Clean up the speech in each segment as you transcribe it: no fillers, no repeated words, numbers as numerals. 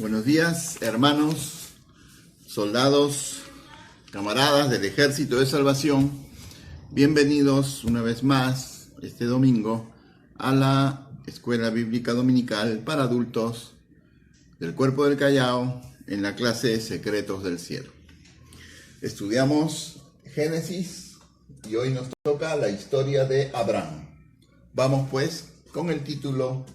Buenos días, hermanos, soldados, camaradas del Ejército de Salvación. Bienvenidos una vez más este domingo a la Escuela Bíblica Dominical para Adultos del Cuerpo del Callao en la clase Secretos del Cielo. Estudiamos Génesis y hoy nos toca la historia de Abraham. Vamos pues con el título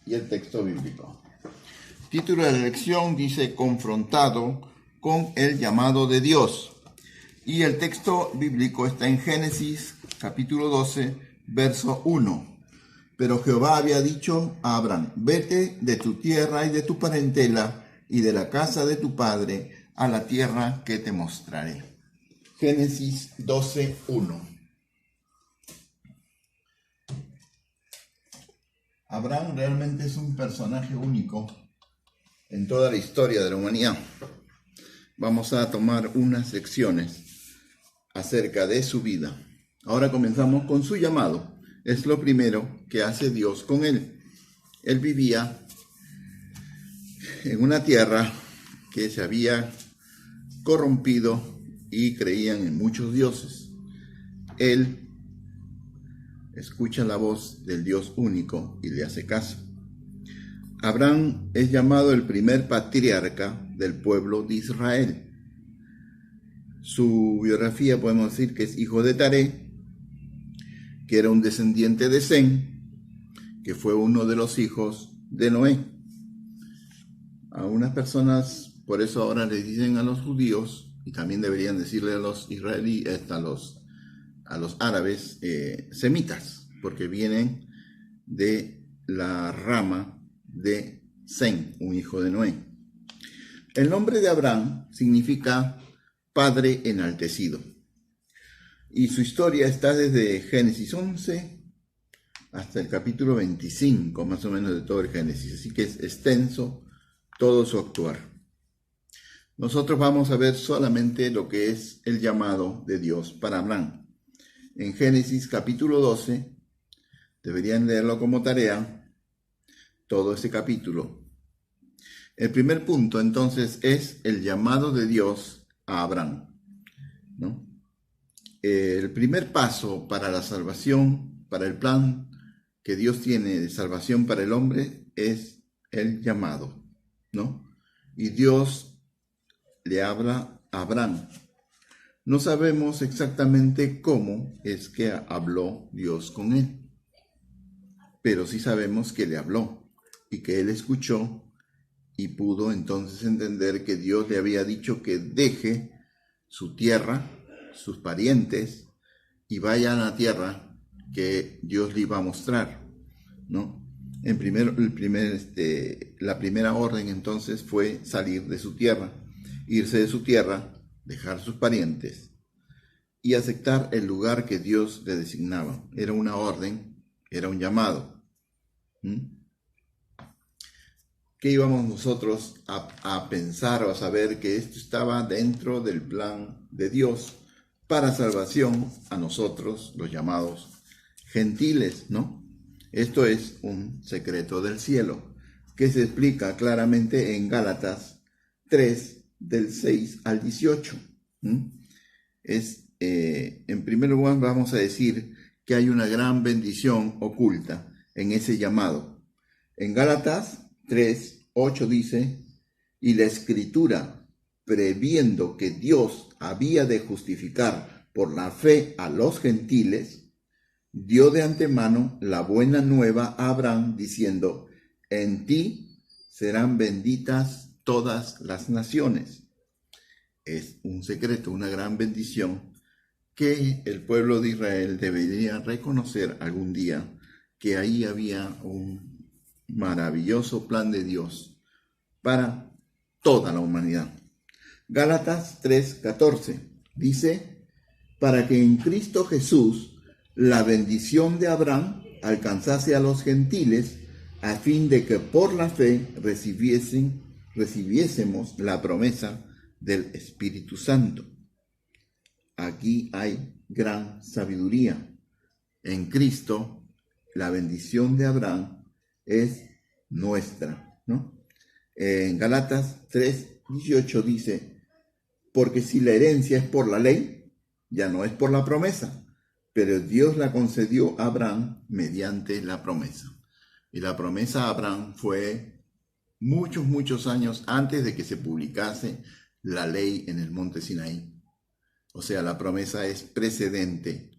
y el texto bíblico. El título de la lección dice confrontado con el llamado de Dios. Y el texto bíblico está en Génesis capítulo 12, verso 1. Pero Jehová había dicho a Abraham, vete de tu tierra y de tu parentela y de la casa de tu padre a la tierra que te mostraré. Génesis 12, 1. Abraham realmente es un personaje único en toda la historia de la humanidad. Vamos a tomar unas lecciones acerca de su vida. Ahora comenzamos con su llamado. Es lo primero que hace Dios con él. Él vivía en una tierra que se había corrompido y creían en muchos dioses. Él escucha la voz del Dios único y le hace caso. Abraham es llamado el primer patriarca del pueblo de Israel. Su biografía podemos decir que es hijo de Taré, que era un descendiente de Sem, que fue uno de los hijos de Noé. A unas personas, por eso ahora les dicen a los judíos, y también deberían decirle a los israelíes, a los árabes, semitas, porque vienen de la rama de Sem, un hijo de Noé. El nombre de Abraham significa Padre enaltecido. Y su historia está desde Génesis 11 hasta el capítulo 25, más o menos de todo el Génesis. Así que es extenso todo su actuar. Nosotros vamos a ver solamente lo que es el llamado de Dios para Abraham. En Génesis capítulo 12, deberían leerlo como tarea, todo ese capítulo. El primer punto entonces es el llamado de Dios a Abraham, ¿no? El primer paso para la salvación, para el plan que Dios tiene de salvación para el hombre, es el llamado, ¿no? Y Dios le habla a Abraham. No sabemos exactamente cómo es que habló Dios con él, pero sí sabemos que le habló y que él escuchó y pudo entonces entender que Dios le había dicho que deje su tierra, sus parientes, y vaya a la tierra que Dios le iba a mostrar, ¿no? La primera orden entonces fue salir de su tierra, irse de su tierra, dejar sus parientes y aceptar el lugar que Dios le designaba. Era una orden, era un llamado. ¿Qué íbamos nosotros a pensar o a saber? Que esto estaba dentro del plan de Dios para salvación a nosotros, los llamados gentiles, ¿no? Esto es un secreto del cielo, que se explica claramente en Gálatas 3, del 6 al 18. En primer lugar, vamos a decir que hay una gran bendición oculta en ese llamado. En Gálatas 3:8 dice, y la Escritura, previendo que Dios había de justificar por la fe a los gentiles, dio de antemano la buena nueva a Abraham, diciendo, en ti serán benditas todas las naciones. Es un secreto, una gran bendición que el pueblo de Israel debería reconocer algún día, que ahí había un maravilloso plan de Dios para toda la humanidad. Gálatas 3:14 dice, para que en Cristo Jesús la bendición de Abraham alcanzase a los gentiles, a fin de que por la fe recibiésemos la promesa del Espíritu Santo. Aquí hay gran sabiduría. En Cristo, la bendición de Abraham es nuestra, ¿no? En Galatas 3:18 dice, porque si la herencia es por la ley, ya no es por la promesa, pero Dios la concedió a Abraham mediante la promesa. Y la promesa a Abraham fue muchos años antes de que se publicase la ley en el monte Sinaí. O sea, la promesa es precedente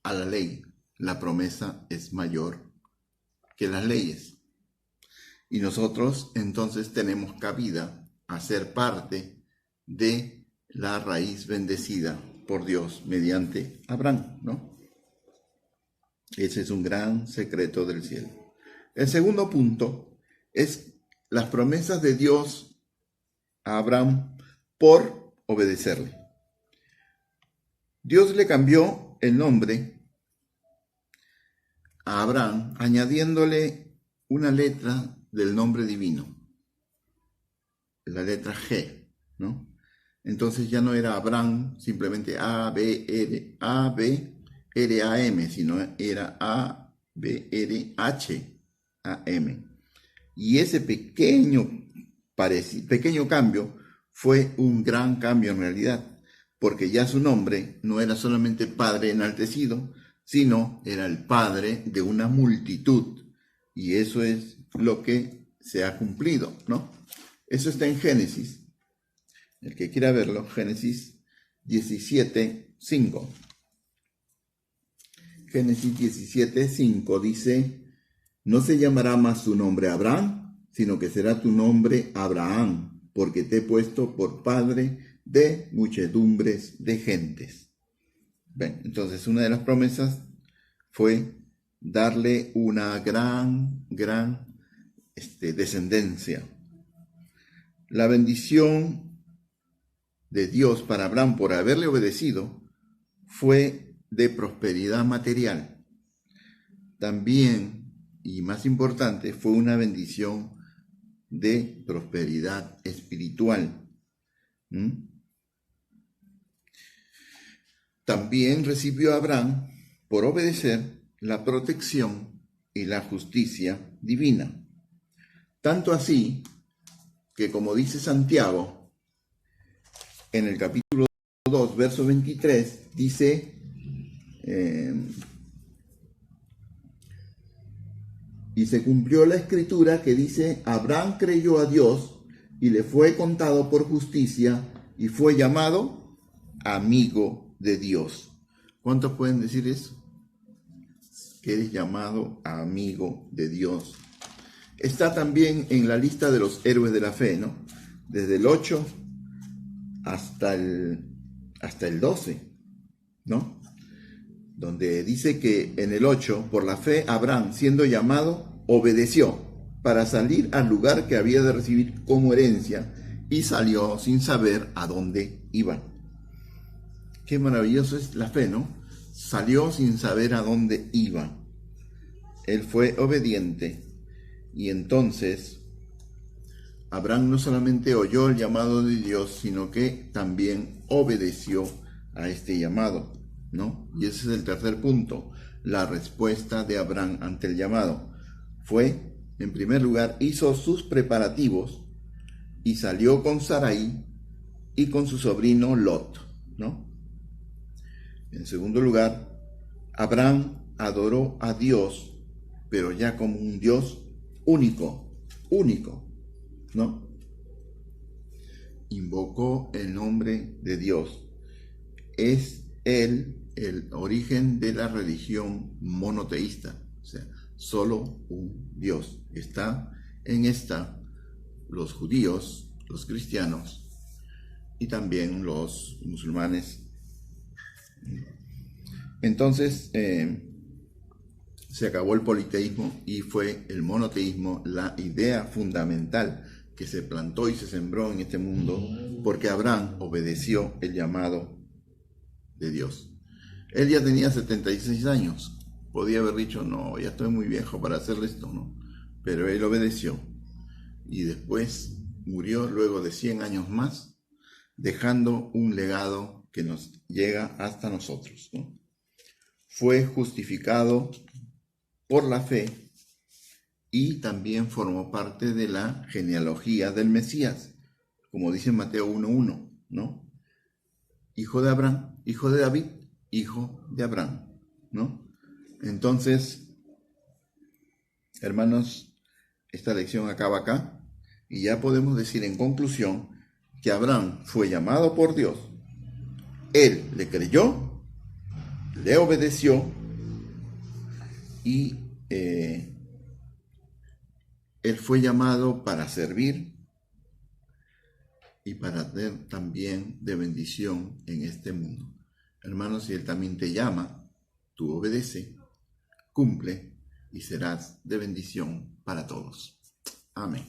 a la ley. La promesa es mayor que las leyes. Y nosotros entonces tenemos cabida a ser parte de la raíz bendecida por Dios mediante Abraham, ¿no? Ese es un gran secreto del cielo. El segundo punto es las promesas de Dios a Abraham por obedecerle. Dios le cambió el nombre a Abraham añadiéndole una letra del nombre divino, la letra G, ¿no? Entonces ya no era Abraham simplemente A-B-R-A-M, sino era A-B-R-H-A-M. Y ese pequeño cambio fue un gran cambio en realidad, porque ya su nombre no era solamente Padre enaltecido, sino era el Padre de una multitud. Y eso es lo que se ha cumplido, ¿no? Eso está en Génesis. El que quiera verlo, Génesis 17:5. Génesis 17:5 dice, no se llamará más tu nombre Abraham, sino que será tu nombre Abraham, porque te he puesto por padre de muchedumbres de gentes. Bien, entonces una de las promesas fue darle una gran descendencia. La bendición de Dios para Abraham por haberle obedecido fue de prosperidad material. También, y más importante, fue una bendición de prosperidad espiritual. También recibió Abraham, por obedecer, la protección y la justicia divina. Tanto así que, como dice Santiago, en el capítulo 2, verso 23, dice, y se cumplió la escritura que dice, Abraham creyó a Dios y le fue contado por justicia y fue llamado amigo de Dios. ¿Cuántos pueden decir eso? Que eres llamado amigo de Dios. Está también en la lista de los héroes de la fe, ¿no? Desde el 8 hasta el 12, ¿no? Donde dice que en el 8, por la fe, Abraham, siendo llamado, obedeció para salir al lugar que había de recibir como herencia y salió sin saber a dónde iba. Qué maravilloso es la fe, ¿no? Salió sin saber a dónde iba. Él fue obediente y entonces Abraham no solamente oyó el llamado de Dios, sino que también obedeció a este llamado, ¿no? Y ese es el tercer punto, la respuesta de Abraham ante el llamado. Fue, en primer lugar, hizo sus preparativos y salió con Sarai y con su sobrino Lot, ¿no? En segundo lugar, Abraham adoró a Dios, pero ya como un Dios único, ¿no? Invocó el nombre de Dios. Es él el origen de la religión monoteísta, o sea, solo un Dios. Está en esta los judíos, los cristianos y también los musulmanes. Entonces se acabó el politeísmo y fue el monoteísmo la idea fundamental que se plantó y se sembró en este mundo porque Abraham obedeció el llamado de Dios. Él ya tenía 76 años, podía haber dicho, no, ya estoy muy viejo para hacer esto, ¿no? Pero él obedeció y después murió luego de 100 años más, dejando un legado que nos llega hasta nosotros, ¿no? Fue justificado por la fe y también formó parte de la genealogía del Mesías, como dice Mateo 1:1, ¿no? Hijo de Abraham, hijo de David, hijo de Abraham, ¿no? Entonces, hermanos, esta lección acaba acá y ya podemos decir en conclusión que Abraham fue llamado por Dios. Él le creyó, le obedeció y él fue llamado para servir y para ser también de bendición en este mundo. Hermanos, si Él también te llama, tú obedece, cumple y serás de bendición para todos. Amén.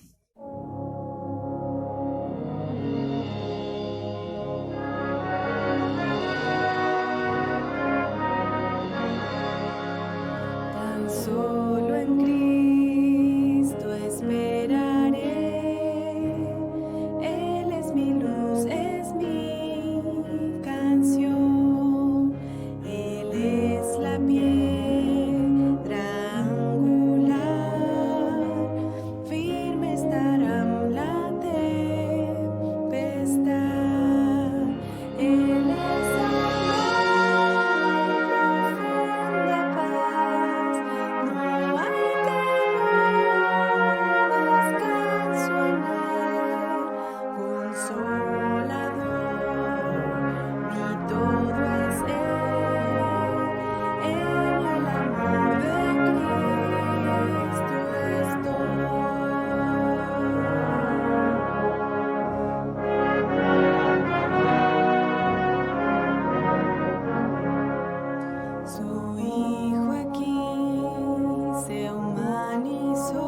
Tan solo en Cristo esperaré. Él es mi luz, es mi canción. Él es la piedra angular. Firme estará la tempestad. Él es amor, profunda paz. No hay temor, descanso en Él. Consolador, mi todo es Él. En el amor de Cristo estoy. Su Hijo aquí se humanizó.